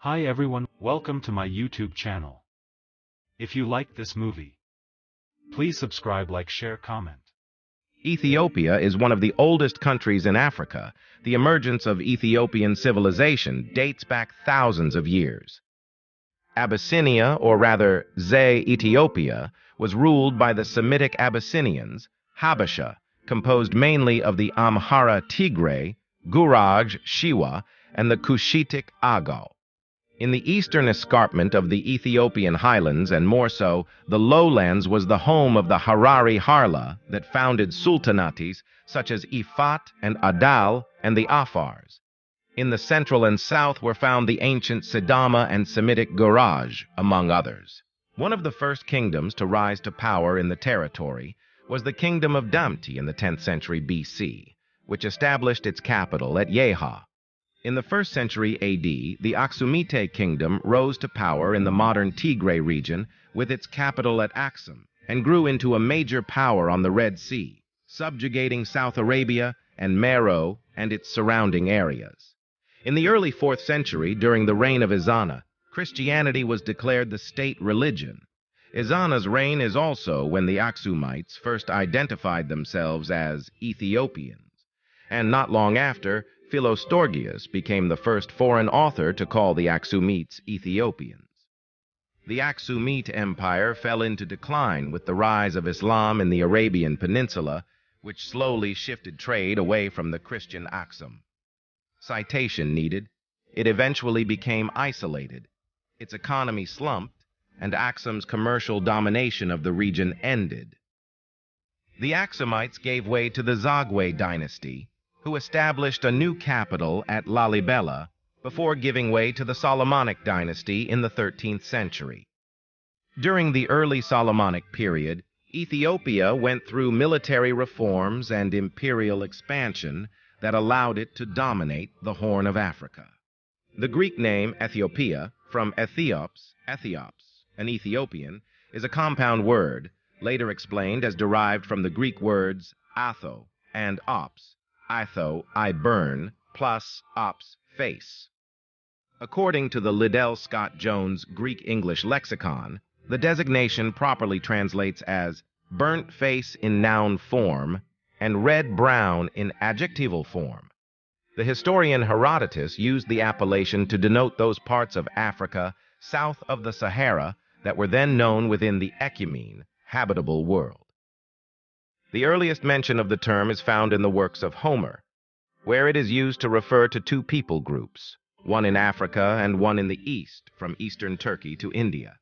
Hi everyone, welcome to my YouTube channel. If you like this movie, please subscribe, like, share, comment. Ethiopia is one of the oldest countries in Africa. The emergence of Ethiopian civilization dates back thousands of years. Abyssinia, or rather Ethiopia, was ruled by the Semitic Abyssinians, Habasha, composed mainly of the Amhara Tigray, Guraj Shiwa, and the Cushitic Agau. In the eastern escarpment of the Ethiopian highlands, and more so, the lowlands, was the home of the Harari Harla that founded sultanates such as Ifat and Adal and the Afars. In the central and south were found the ancient Sidama and Semitic Guraj, among others. One of the first kingdoms to rise to power in the territory was the kingdom of Damti in the 10th century BC, which established its capital at Yeha. In the 1st century AD, the Aksumite kingdom rose to power in the modern Tigray region with its capital at Axum, and grew into a major power on the Red Sea, subjugating South Arabia and Meroe and its surrounding areas. In the early 4th century, during the reign of Ezana, Christianity was declared the state religion. Ezana's reign is also when the Aksumites first identified themselves as Ethiopians, and not long after, Philostorgius became the first foreign author to call the Aksumites Ethiopians. The Aksumite Empire fell into decline with the rise of Islam in the Arabian Peninsula, which slowly shifted trade away from the Christian Aksum. Citation needed. It eventually became isolated. Its economy slumped, and Aksum's commercial domination of the region ended. The Aksumites gave way to the Zagwe dynasty, who established a new capital at Lalibela before giving way to the Solomonic dynasty in the 13th century. During the early Solomonic period, Ethiopia went through military reforms and imperial expansion that allowed it to dominate the Horn of Africa. The Greek name Ethiopia, from Ethiops, an Ethiopian, is a compound word, later explained as derived from the Greek words atho and ops, Ithio, I burn, plus ops, face. According to the Liddell Scott Jones Greek-English lexicon, the designation properly translates as burnt face in noun form and red-brown in adjectival form. The historian Herodotus used the appellation to denote those parts of Africa south of the Sahara that were then known within the Ecumene, habitable world. The earliest mention of the term is found in the works of Homer, where it is used to refer to two people groups, one in Africa and one in the east, from eastern Turkey to India.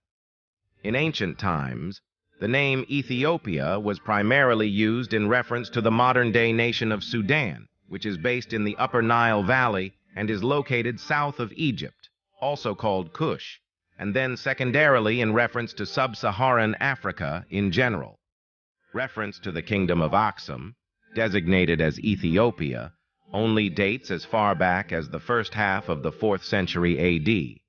In ancient times, the name Ethiopia was primarily used in reference to the modern-day nation of Sudan, which is based in the Upper Nile Valley and is located south of Egypt, also called Kush, and then secondarily in reference to sub-Saharan Africa in general. Reference to the kingdom of Aksum, designated as Ethiopia, only dates as far back as the first half of the 4th century AD.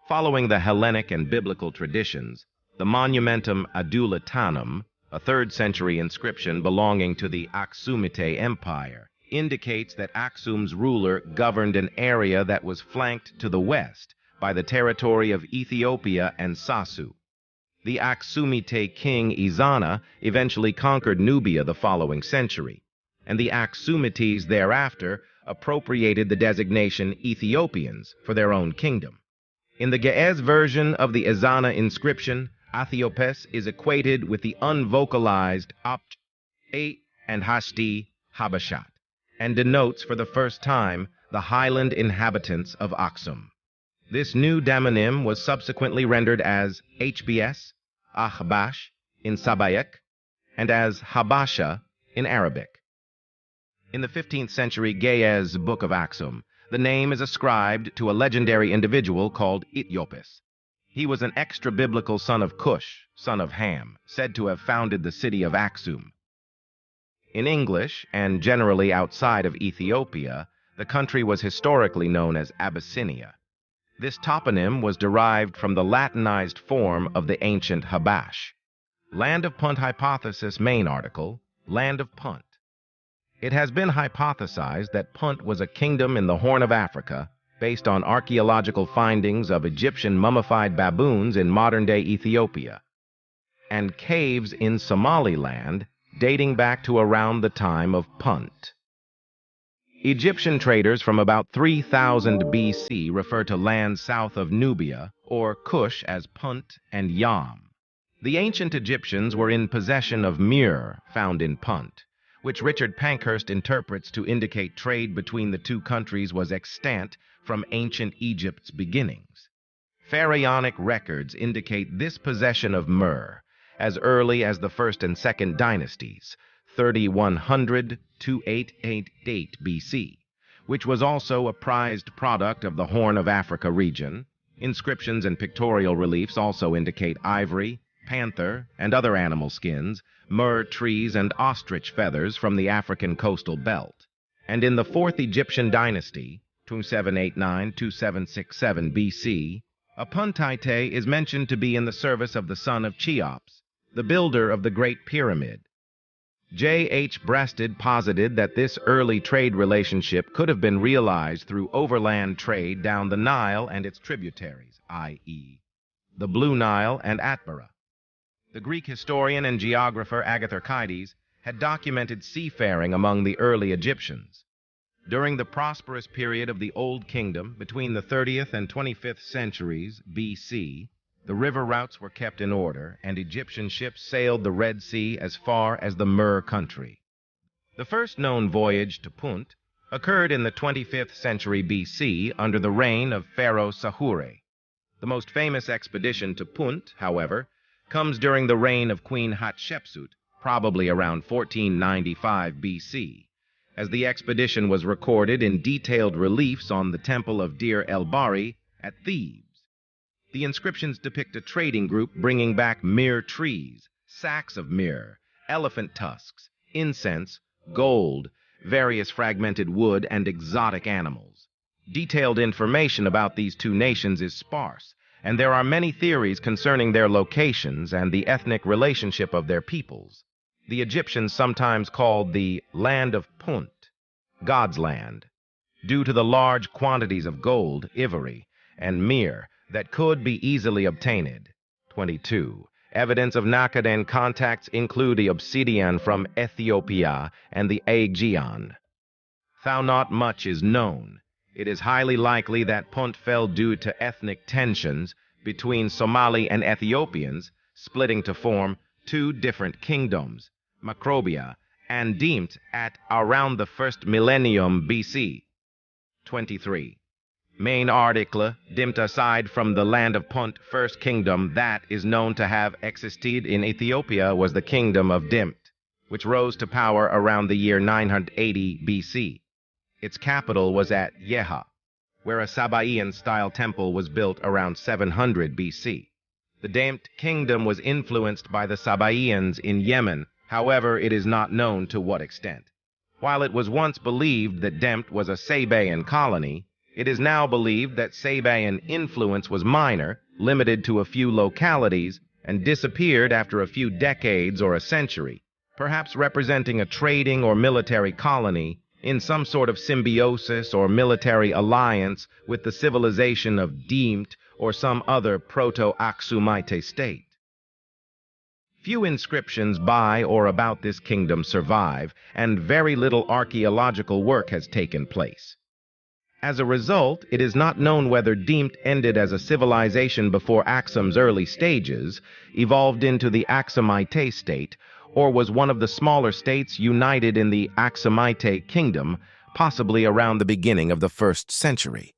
Following the Hellenic and biblical traditions, the Monumentum Adulatanum, a 3rd century inscription belonging to the Aksumite Empire, indicates that Aksum's ruler governed an area that was flanked to the west by the territory of Ethiopia and Sasu. The Aksumite king Ezana eventually conquered Nubia the following century, and the Aksumites thereafter appropriated the designation Ethiopians for their own kingdom. In the Ge'ez version of the Ezana inscription, Ethiopes is equated with the unvocalized Apt, A, and Hashti Habashat, and denotes for the first time the highland inhabitants of Aksum. This new demonym was subsequently rendered as HBS, Ahbash, in Sabayak, and as Habasha in Arabic. In the 15th century Ge'ez Book of Aksum, the name is ascribed to a legendary individual called Ethiopis. He was an extra-biblical son of Cush, son of Ham, said to have founded the city of Aksum. In English, and generally outside of Ethiopia, the country was historically known as Abyssinia. This toponym was derived from the Latinized form of the ancient Habash. Land of Punt Hypothesis main article, Land of Punt. It has been hypothesized that Punt was a kingdom in the Horn of Africa based on archaeological findings of Egyptian mummified baboons in modern-day Ethiopia, and caves in Somaliland dating back to around the time of Punt. Egyptian traders from about 3000 BC refer to land south of Nubia, or Kush, as Punt and Yam. The ancient Egyptians were in possession of Mur, found in Punt, which Richard Pankhurst interprets to indicate trade between the two countries was extant from ancient Egypt's beginnings. Pharaonic records indicate this possession of Mur as early as the 1st and 2nd dynasties, 3100 to 888 BC, which was also a prized product of the Horn of Africa region. Inscriptions and pictorial reliefs also indicate ivory, panther, and other animal skins, myrrh trees, and ostrich feathers from the African coastal belt. And in the 4th Egyptian dynasty, 2789-2767 BC, a Puntite is mentioned to be in the service of the son of Cheops, the builder of the Great Pyramid. J. H. Breasted posited that this early trade relationship could have been realized through overland trade down the Nile and its tributaries, i.e., the Blue Nile and Atbara. The Greek historian and geographer Agatharchides had documented seafaring among the early Egyptians. During the prosperous period of the Old Kingdom, between the 30th and 25th centuries BC, the river routes were kept in order, and Egyptian ships sailed the Red Sea as far as the Mur country. The first known voyage to Punt occurred in the 25th century BC under the reign of Pharaoh Sahure. The most famous expedition to Punt, however, comes during the reign of Queen Hatshepsut, probably around 1495 BC, as the expedition was recorded in detailed reliefs on the Temple of Dir el-Bahri at Thebes. The inscriptions depict a trading group bringing back myrrh trees, sacks of myrrh, elephant tusks, incense, gold, various fragmented wood, and exotic animals. Detailed information about these two nations is sparse, and there are many theories concerning their locations and the ethnic relationship of their peoples. The Egyptians sometimes called the land of Punt God's land, due to the large quantities of gold, ivory, and myrrh that could be easily obtained. 22. Evidence of Nakaden contacts include the obsidian from Ethiopia and the Aegean. Though not much is known, it is highly likely that Punt fell due to ethnic tensions between Somali and Ethiopians, splitting to form two different kingdoms, Macrobia and Dimt, at around the 1st millennium BC. 23. Main article, Dimt aside from the land of Punt, first kingdom that is known to have existed in Ethiopia was the kingdom of Dimt, which rose to power around the year 980 BC. Its capital was at Yeha, where a Sabaean-style temple was built around 700 BC. The Dimt kingdom was influenced by the Sabaeans in Yemen, however, it is not known to what extent. While it was once believed that Dimt was a Sabaean colony, it is now believed that Sabaean influence was minor, limited to a few localities, and disappeared after a few decades or a century, perhaps representing a trading or military colony in some sort of symbiosis or military alliance with the civilization of Dimt or some other Proto-Aksumite state. Few inscriptions by or about this kingdom survive, and very little archaeological work has taken place. As a result, it is not known whether Dimt ended as a civilization before Aksum's early stages, evolved into the Aksumite state, or was one of the smaller states united in the Aksumite kingdom, possibly around the beginning of the 1st century.